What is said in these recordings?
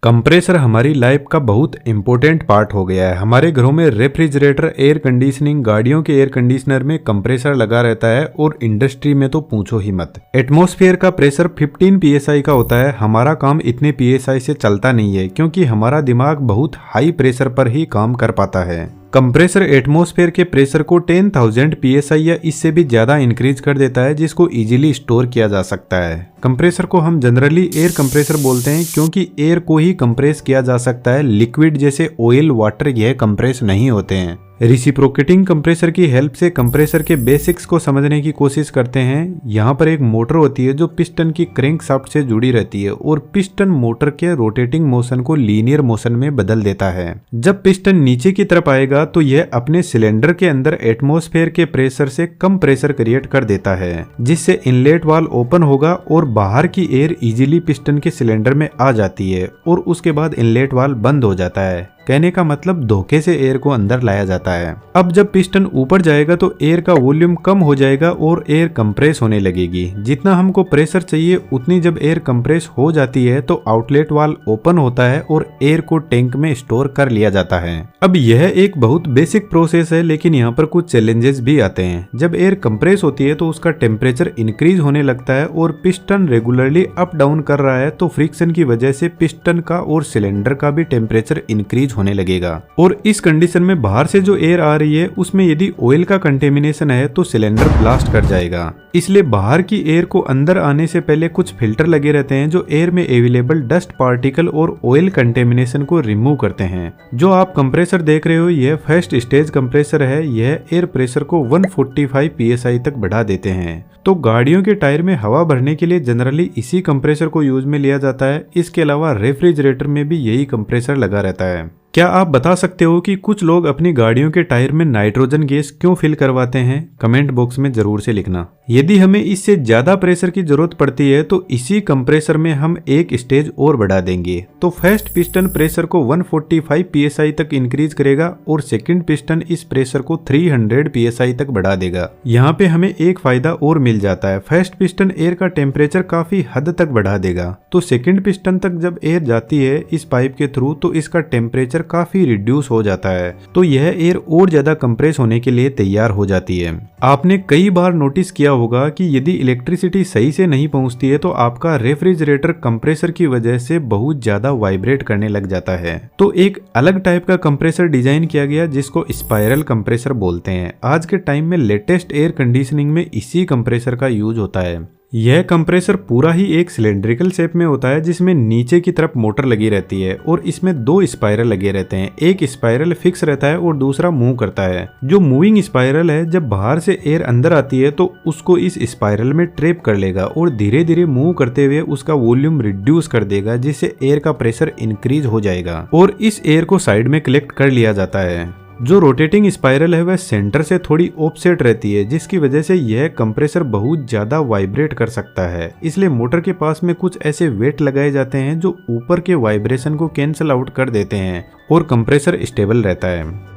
Compressor हमारी life का बहुत इंपॉर्टेंट पार्ट हो गया है। हमारे घरों में रेफ्रिजरेटर, एयर कंडीशनिंग, गाड़ियों के एयर कंडीशनर में कंप्रेसर लगा रहता है और इंडस्ट्री में तो पूछो ही मत। एटमॉस्फेयर का प्रेशर 15 psi का होता है। हमारा काम इतने psi से चलता नहीं है क्योंकि हमारा दिमाग बहुत हाई प्रेशर पर ही काम कर पाता है। कंप्रेसर एटमॉस्फेयर के प्रेशर को 10,000 psi या इससे भी ज्यादा इंक्रीज कर देता है, जिसको इजीली स्टोर किया जा सकता है। कंप्रेसर को हम जनरली एयर कंप्रेसर बोलते हैं क्योंकि एयर को ही कंप्रेस किया जा सकता है। लिक्विड जैसे ऑयल, वाटर यह कंप्रेस नहीं होते हैं। रिसिप्रोकेटिंग कंप्रेसर की हेल्प से कंप्रेसर के बेसिक्स को समझने की कोशिश करते हैं। यहाँ पर एक मोटर होती है जो पिस्टन की क्रैंक शाफ्ट से जुड़ी रहती है और पिस्टन मोटर के रोटेटिंग मोशन को लीनियर मोशन में बदल देता है। जब पिस्टन नीचे की तरफ आएगा तो यह अपने सिलेंडर के अंदर एटमॉस्फेयर के प्रेशर से कम प्रेशर क्रिएट कर देता है, जिससे इनलेट वाल्व ओपन होगा और बाहर की एयर इजीली पिस्टन के सिलेंडर में आ जाती है और उसके बाद इनलेट वाल्व बंद हो जाता है। कहने का मतलब धोखे से एयर को अंदर लाया जाता है। अब जब पिस्टन ऊपर जाएगा तो एयर का वॉल्यूम कम हो जाएगा और एयर कंप्रेस होने लगेगी। जितना हमको प्रेशर चाहिए उतनी जब एयर कंप्रेस हो जाती है तो आउटलेट वाल्व ओपन होता है और एयर को टैंक में स्टोर कर लिया जाता है। अब यह एक बहुत बेसिक प्रोसेस है, लेकिन यहाँ पर कुछ चैलेंजेस भी आते हैं। जब एयर कंप्रेस होती है तो उसका टेम्परेचर इंक्रीज होने लगता है और पिस्टन रेगुलरली अप डाउन कर रहा है तो फ्रिक्शन की वजह से पिस्टन का और सिलेंडर का भी टेम्परेचर इंक्रीज होने लगेगा। और इस कंडीशन में बाहर से जो एयर आ रही है उसमें यदि ऑयल का कंटेमिनेशन है तो सिलेंडर ब्लास्ट कर जाएगा। इसलिए बाहर की एयर को अंदर आने से पहले कुछ फिल्टर लगे रहते हैं जो एयर में अवेलेबल डस्ट पार्टिकल और ऑयल कंटेमिनेशन को रिमूव करते हैं। जो आप कंप्रेसर देख रहे हो यह फर्स्ट स्टेज कंप्रेसर है। यह एयर प्रेशर को 145 psi तक बढ़ा देते हैं। तो गाड़ियों के टायर में हवा भरने के लिए जनरली इसी कंप्रेसर को यूज में लिया जाता है। इसके अलावा रेफ्रिजरेटर में भी यही कंप्रेसर लगा रहता है। क्या आप बता सकते हो कि कुछ लोग अपनी गाड़ियों के टायर में नाइट्रोजन गैस क्यों फिल करवाते हैं? कमेंट बॉक्स में जरूर से लिखना। यदि हमें इससे ज्यादा प्रेशर की जरूरत पड़ती है तो इसी कंप्रेसर में हम एक स्टेज और बढ़ा देंगे। तो फर्स्ट पिस्टन प्रेशर को 145 psi तक इंक्रीज करेगा और सेकंड पिस्टन इस प्रेशर को 300 psi तक बढ़ा देगा। यहाँ पे हमें एक फायदा और मिल जाता है। फर्स्ट पिस्टन एयर का टेम्परेचर काफी हद तक बढ़ा देगा, तो सेकंड पिस्टन तक जब एयर जाती है इस पाइप के थ्रू तो इसका टेम्परेचर काफी रिड्यूस हो जाता है, तो यह एयर और ज्यादा कंप्रेस होने के लिए तैयार हो जाती है। आपने कई बार नोटिस किया होगा कि यदि इलेक्ट्रिसिटी सही से नहीं पहुंचती है तो आपका रेफ्रिजरेटर कंप्रेसर की वजह से बहुत ज्यादा वाइब्रेट करने लग जाता है। तो एक अलग टाइप का कंप्रेसर डिजाइन किया गया जिसको स्पाइरल कंप्रेसर बोलते हैं। आज के टाइम में लेटेस्ट एयर कंडीशनिंग में इसी कंप्रेसर का यूज होता है। यह कंप्रेसर पूरा ही एक सिलेंड्रिकल शेप में होता है जिसमें नीचे की तरफ मोटर लगी रहती है और इसमें दो स्पाइरल लगे रहते हैं। एक स्पाइरल फिक्स रहता है और दूसरा मूव करता है। जो मूविंग स्पाइरल है जब बाहर से एयर अंदर आती है तो उसको इस स्पाइरल में ट्रैप कर लेगा और धीरे धीरे मूव करते हुए उसका वॉल्यूम रिड्यूस कर देगा, जिससे एयर का प्रेशर इंक्रीज हो जाएगा और इस एयर को साइड में कलेक्ट कर लिया जाता है। जो रोटेटिंग स्पाइरल है वह सेंटर से थोड़ी ऑफसेट रहती है, जिसकी वजह से यह कंप्रेसर बहुत ज्यादा वाइब्रेट कर सकता है। इसलिए मोटर के पास में कुछ ऐसे वेट लगाए जाते हैं जो ऊपर के वाइब्रेशन को कैंसिल आउट कर देते हैं और कंप्रेसर स्टेबल रहता है।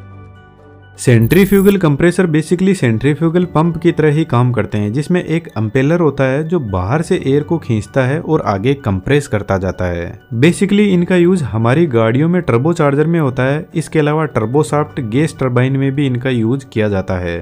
Centrifugal compressor basically centrifugal pump की तरह ही काम करते हैं, जिसमें एक अम्पेलर होता है जो बाहर से एयर को खींचता है और आगे कंप्रेस करता जाता है। बेसिकली इनका यूज हमारी गाड़ियों में टर्बो चार्जर में होता है। इसके अलावा टर्बोशाफ्ट गैस टरबाइन में भी इनका यूज किया जाता है।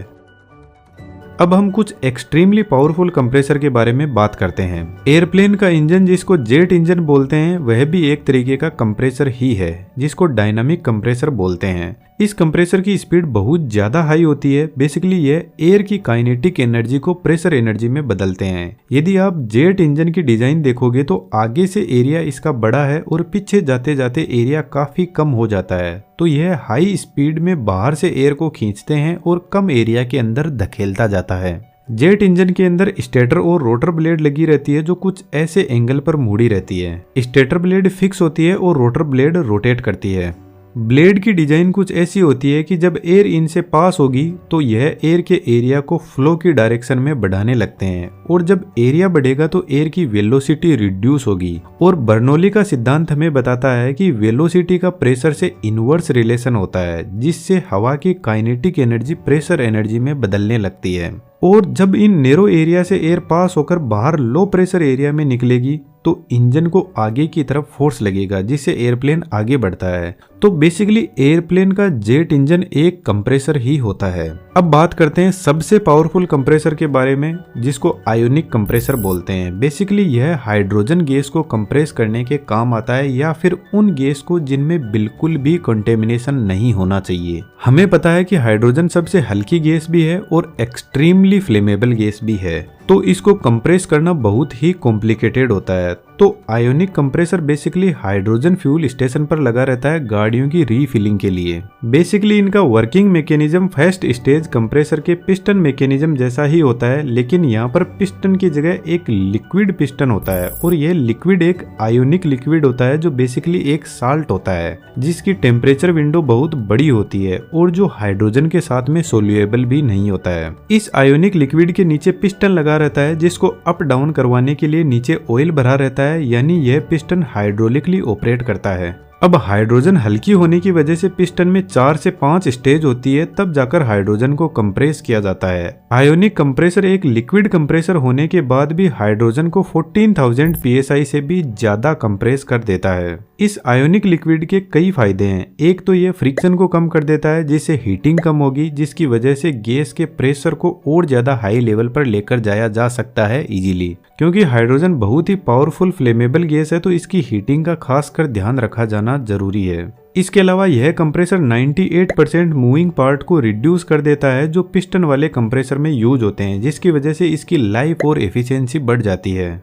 अब हम कुछ एक्सट्रीमली पावरफुल कंप्रेसर के बारे में बात करते हैं। एयरप्लेन का इंजन जिसको जेट इंजन बोलते हैं वह भी एक तरीके का कंप्रेसर ही है, जिसको डायनामिक कंप्रेसर बोलते हैं। इस कंप्रेसर की स्पीड बहुत ज्यादा हाई होती है। बेसिकली ये एयर की काइनेटिक एनर्जी को प्रेशर एनर्जी में बदलते हैं। यदि आप जेट इंजन की डिजाइन देखोगे तो आगे से एरिया इसका बड़ा है और पीछे जाते जाते एरिया काफी कम हो जाता है, तो यह हाई स्पीड में बाहर से एयर को खींचते हैं और कम एरिया के अंदर धकेलता जाता है। जेट इंजन के अंदर स्टेटर और रोटर ब्लेड लगी रहती है जो कुछ ऐसे एंगल पर मुड़ी रहती है। स्टेटर ब्लेड फिक्स होती है और रोटर ब्लेड रोटेट करती है। ब्लेड की डिजाइन कुछ ऐसी होती है कि जब एयर इनसे पास होगी तो यह एयर के एरिया को फ्लो की डायरेक्शन में बढ़ाने लगते हैं और जब एरिया बढ़ेगा तो एयर की वेलोसिटी रिड्यूस होगी। और बर्नौली का सिद्धांत हमें बताता है कि वेलोसिटी का प्रेशर से इनवर्स रिलेशन होता है, जिससे हवा की काइनेटिक एनर्जी प्रेशर एनर्जी में बदलने लगती है। और जब इन नेरो एरिया से एयर पास होकर बाहर लो प्रेशर एरिया में निकलेगी तो इंजन को आगे की तरफ फोर्स लगेगा जिससे एयरप्लेन आगे बढ़ता है। तो बेसिकली एयरप्लेन का जेट इंजन एक कंप्रेसर ही होता है। अब बात करते हैं सबसे पावरफुल कंप्रेसर के बारे में, जिसको आयोनिक कंप्रेसर बोलते हैं। बेसिकली यह हाइड्रोजन गैस को कंप्रेस करने के काम आता है, या फिर उन गैस को जिनमें बिल्कुल भी कंटेमिनेशन नहीं होना चाहिए। हमें पता है कि हाइड्रोजन सबसे हल्की गैस भी है और एक्सट्रीमली फ्लेमेबल गैस भी है, तो इसको कंप्रेस करना बहुत ही कॉम्प्लिकेटेड होता है। तो ionic compressor basically hydrogen fuel station पर लगा रहता है गाड़ियों की रीफिलिंग के लिए। बेसिकली इनका working mechanism first stage compressor के पिस्टन मैकेनिज्म जैसा ही होता है, लेकिन यहाँ पर पिस्टन की जगह एक लिक्विड पिस्टन होता है, और यह लिक्विड एक आयोनिक लिक्विड होता है जो बेसिकली एक साल्ट होता है जिसकी टेम्परेचर विंडो बहुत बड़ी होती है और जो हाइड्रोजन के साथ में सोल्यूएबल भी नहीं होता है। इस आयोनिक लिक्विड के नीचे पिस्टन लगा रहता है जिसको अप डाउन करवाने के लिए नीचे ऑयल भरा रहता है, यानी यह पिस्टन हाइड्रोलिकली ऑपरेट करता है। अब हाइड्रोजन हल्की होने की वजह से पिस्टन में 4 से 5 स्टेज होती है, तब जाकर हाइड्रोजन को कंप्रेस किया जाता है। आयोनिक कंप्रेसर एक लिक्विड कंप्रेसर होने के बाद भी हाइड्रोजन को 14,000 psi से भी ज्यादा कंप्रेस कर देता है। इस आयोनिक लिक्विड के कई फायदे हैं। एक तो ये फ्रिक्शन को कम कर देता है जिससे हीटिंग कम होगी, जिसकी वजह से गैस के प्रेशर को और ज्यादा हाई लेवल पर लेकर जाया जा सकता है इजीली। क्योंकि हाइड्रोजन बहुत ही पावरफुल फ्लेमेबल गैस है, तो इसकी हीटिंग का खासकर ध्यान रखा जाना जरूरी है। इसके अलावा यह कंप्रेसर 98% मूविंग पार्ट को रिड्यूस कर देता है जो पिस्टन वाले कंप्रेसर में यूज होते हैं, जिसकी वजह से इसकी लाइफ और एफिशिएंसी बढ़ जाती है।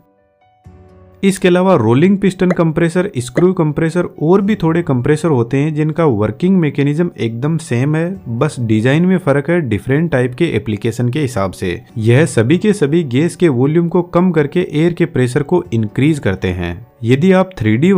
इसके अलावा rolling piston compressor, screw compressor और भी थोड़े कंप्रेसर होते हैं जिनका वर्किंग मैकेनिज्म एकदम सेम है, बस डिजाइन में फर्क है डिफरेंट टाइप के एप्लीकेशन के हिसाब से। यह सभी के सभी गैस के वॉल्यूम को कम करके एयर के प्रेशर को इंक्रीज करते हैं। यदि आप 3D